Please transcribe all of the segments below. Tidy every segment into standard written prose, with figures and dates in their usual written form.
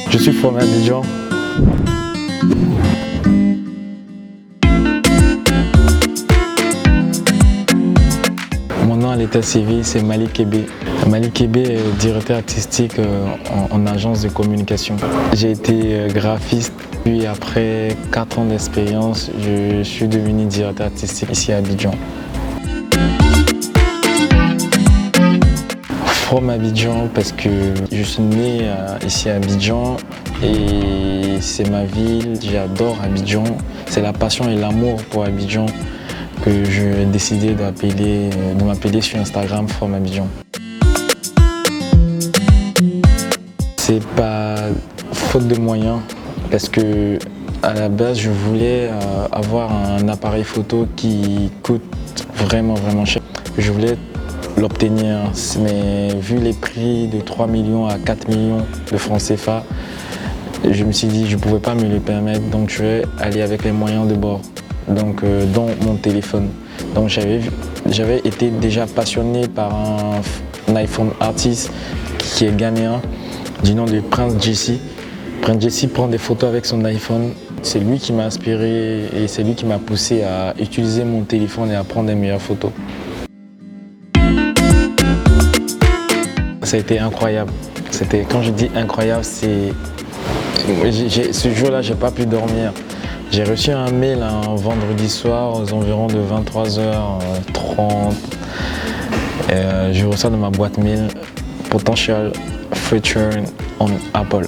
Je suis from Abidjan. Mon nom à l'état civil, c'est Malik Kébé. Malik Kébé est directeur artistique en agence de communication. J'ai été graphiste, puis après 4 ans d'expérience, je suis devenu directeur artistique ici à Abidjan. From Abidjan parce que je suis né ici à Abidjan et c'est ma ville, j'adore Abidjan. C'est la passion et l'amour pour Abidjan que j'ai décidé de m'appeler sur Instagram From Abidjan. C'est pas faute de moyens parce que à la base je voulais avoir un appareil photo qui coûte vraiment cher. Je voulais l'obtenir, mais vu les prix de 3 millions à 4 millions de francs CFA, je me suis dit que je ne pouvais pas me le permettre, donc je vais aller avec les moyens de bord, donc dans mon téléphone. Donc j'avais été déjà passionné par un iPhone artiste qui est ghanéen, du nom de Prince Jesse. Prince Jesse prend des photos avec son iPhone. C'est lui qui m'a inspiré et c'est lui qui m'a poussé à utiliser mon téléphone et à prendre des meilleures photos. Ça a été incroyable. Quand je dis incroyable, c'est ce jour-là, j'ai pas pu dormir. J'ai reçu un mail un vendredi soir aux environs de 23h30. Je reçois dans ma boîte mail Potential Feature on Apple.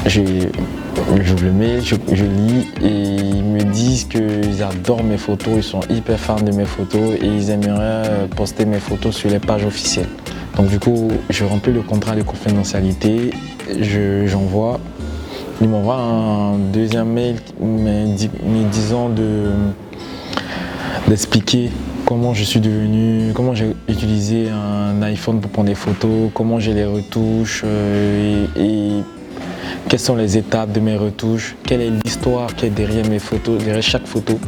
J'ouvre le mail, je lis et ils me disent qu'ils adorent mes photos, ils sont hyper fans de mes photos et ils aimeraient poster mes photos sur les pages officielles. Donc du coup, je remplis le contrat de confidentialité, j'envoie. Ils m'envoient un deuxième mail me disant d'expliquer comment je suis devenu, comment j'ai utilisé un iPhone pour prendre des photos, comment j'ai les retouches et quelles sont les étapes de mes retouches, quelle est l'histoire qui est derrière mes photos, derrière chaque photo.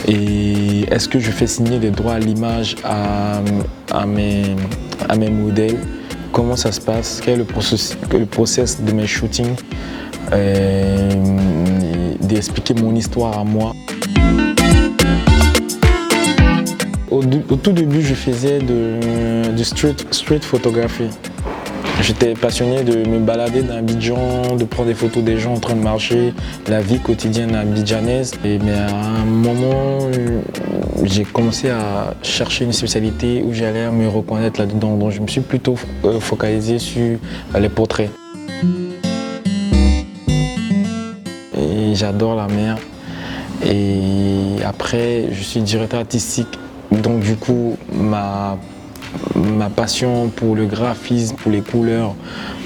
Et est-ce que je fais signer des droits à l'image à mes modèles? Comment ça se passe? Quel est le process de mes shootings? D'expliquer mon histoire à moi. Au tout début, je faisais de street photography. J'étais passionné de me balader dans Abidjan, de prendre des photos des gens en train de marcher, la vie quotidienne abidjanaise. Mais à un moment, j'ai commencé à chercher une spécialité où j'allais me reconnaître là-dedans. Donc je me suis plutôt focalisé sur les portraits. Et j'adore la mer. Et après, je suis directeur artistique. Donc du coup, ma passion pour le graphisme, pour les couleurs,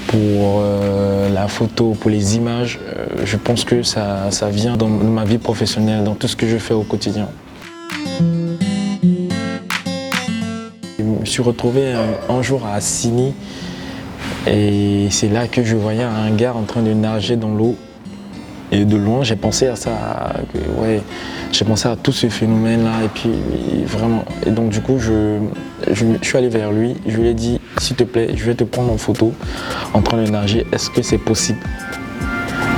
pour la photo, pour les images, je pense que ça vient dans ma vie professionnelle, dans tout ce que je fais au quotidien. Je me suis retrouvé un jour à Assini et c'est là que je voyais un gars en train de nager dans l'eau. Et de loin, j'ai pensé à ça, j'ai pensé à tout ce phénomène-là et puis vraiment. Et donc du coup, je suis allé vers lui, je lui ai dit, s'il te plaît, je vais te prendre en photo en train de nager, est-ce que c'est possible?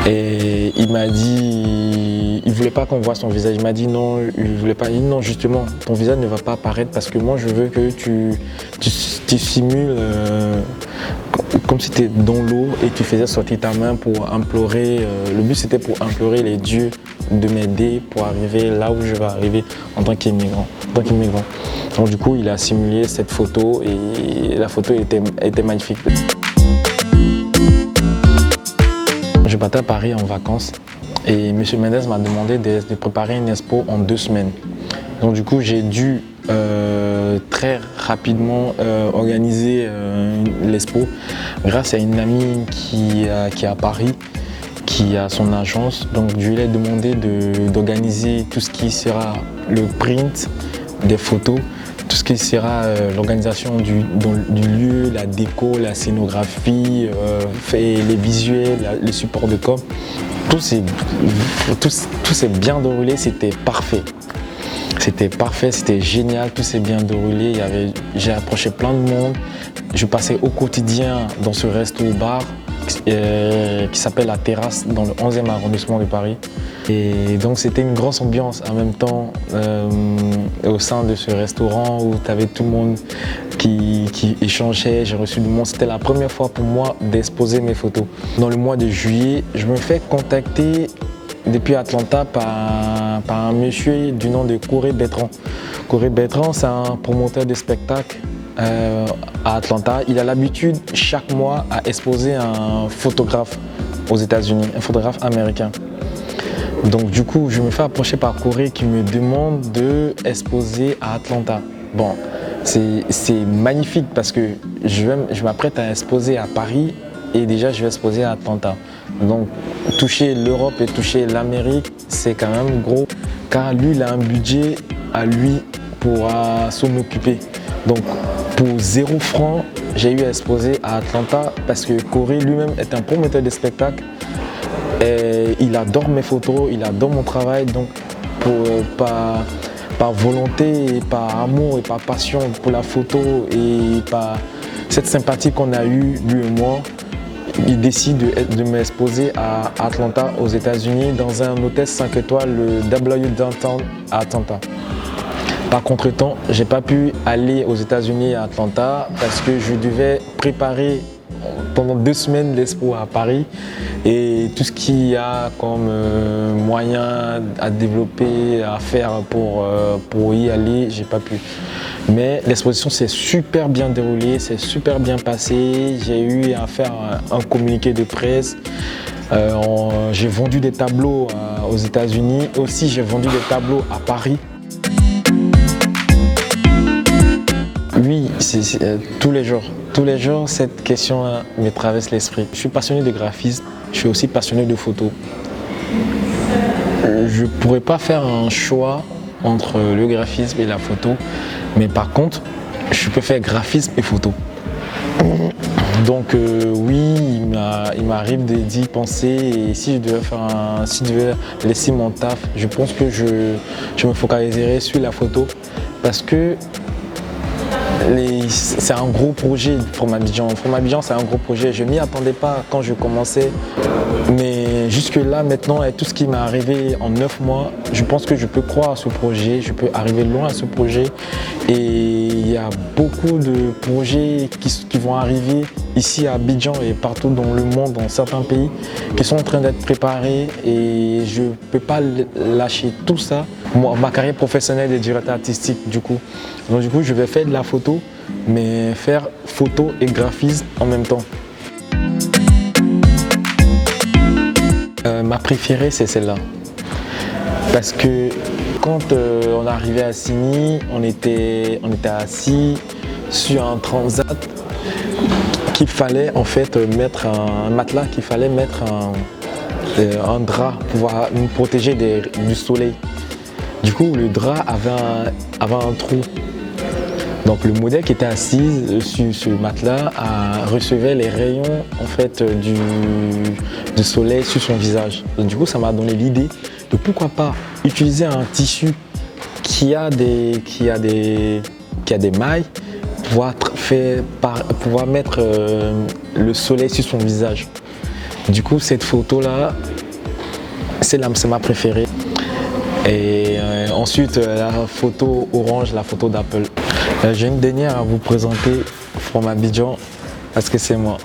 Et il m'a dit, il voulait pas qu'on voit son visage, il m'a dit non, il voulait pas, il dit non justement, ton visage ne va pas apparaître parce que moi je veux que tu simules comme si tu étais dans l'eau et tu faisais sortir ta main pour implorer, le but c'était pour implorer les dieux de m'aider pour arriver là où je vais arriver en tant qu'immigrant. Donc du coup il a simulé cette photo et la photo était magnifique. Je partais à Paris en vacances et M. Mendes m'a demandé de préparer une expo en 2 semaines. Donc du coup j'ai dû très rapidement organiser l'expo grâce à une amie qui est à Paris, qui a son agence. Donc je lui ai demandé d'organiser tout ce qui sera le print des photos, tout ce qui sera l'organisation du lieu, la déco, la scénographie, les visuels, les supports de com. Tout s'est bien déroulé, c'était parfait. C'était parfait, c'était génial, tout s'est bien déroulé. J'ai approché plein de monde. Je passais au quotidien dans ce resto-bar qui s'appelle La Terrasse dans le 11e arrondissement de Paris. Et donc c'était une grosse ambiance en même temps au sein de ce restaurant où tu avais tout le monde qui échangeait, j'ai reçu du monde. C'était la première fois pour moi d'exposer mes photos. Dans le mois de juillet, je me fais contacter depuis Atlanta par un monsieur du nom de Corey Bertrand. Corey Bertrand, c'est un promoteur de spectacle à Atlanta. Il a l'habitude chaque mois à exposer un photographe aux États-Unis, un photographe américain. Donc du coup, je me fais approcher par Corey qui me demande de exposer à Atlanta. Bon, c'est magnifique parce que je m'apprête à exposer à Paris et déjà je vais exposer à Atlanta. Donc toucher l'Europe et toucher l'Amérique, c'est quand même gros car lui, il a un budget à lui pour s'en occuper. Donc pour 0 francs, j'ai eu à exposer à Atlanta parce que Corey lui-même est un promoteur de spectacle. Et il adore mes photos, il adore mon travail, donc par volonté, et par amour et par passion pour la photo et par cette sympathie qu'on a eue, lui et moi, il décide de m'exposer à Atlanta, aux États-Unis, dans un hôtel 5 étoiles, le W Downtown à Atlanta. Par contretemps, je n'ai pas pu aller aux États-Unis à Atlanta parce que je devais préparer pendant 2 semaines l'expo à Paris et tout ce qu'il y a comme moyen à développer, à faire pour y aller, j'ai pas pu. Mais l'exposition s'est super bien déroulée, c'est super bien passé. J'ai eu à faire un communiqué de presse. J'ai vendu des tableaux aux États-Unis. Aussi, j'ai vendu des tableaux à Paris. Oui, tous les jours, cette question me traverse l'esprit. Je suis passionné de graphisme, je suis aussi passionné de photo. Je ne pourrais pas faire un choix entre le graphisme et la photo, mais par contre, je peux faire graphisme et photo. Donc oui, il m'arrive d'y penser et si je devais laisser mon taf, je pense que je me focaliserai sur la photo parce que c'est un gros projet From Abidjan. From Abidjan, c'est un gros projet. Je ne m'y attendais pas quand je commençais. Mais jusque là, maintenant, avec tout ce qui m'est arrivé en 9 mois, je pense que je peux croire à ce projet. Je peux arriver loin à ce projet. Et il y a beaucoup de projets qui vont arriver ici à Abidjan et partout dans le monde, dans certains pays, qui sont en train d'être préparés. Et je ne peux pas lâcher tout ça. Ma carrière professionnelle est directeur artistique du coup. Donc du coup, je vais faire de la photo, mais faire photo et graphisme en même temps. Ma préférée, c'est celle-là. Parce que quand on arrivait à Sini, on était assis sur un transat qu'il fallait en fait mettre un matelas, qu'il fallait mettre un drap pour pouvoir nous protéger du soleil. Du coup, le drap avait un trou. Donc le modèle qui était assis sur ce matelas recevait les rayons en fait, du soleil sur son visage. Donc, du coup, ça m'a donné l'idée de pourquoi pas utiliser un tissu qui a des mailles pour pouvoir mettre le soleil sur son visage. Du coup, cette photo-là, c'est ma préférée. Et ensuite, la photo orange, la photo d'Apple. J'ai une dernière à vous présenter From Abidjan parce que c'est moi.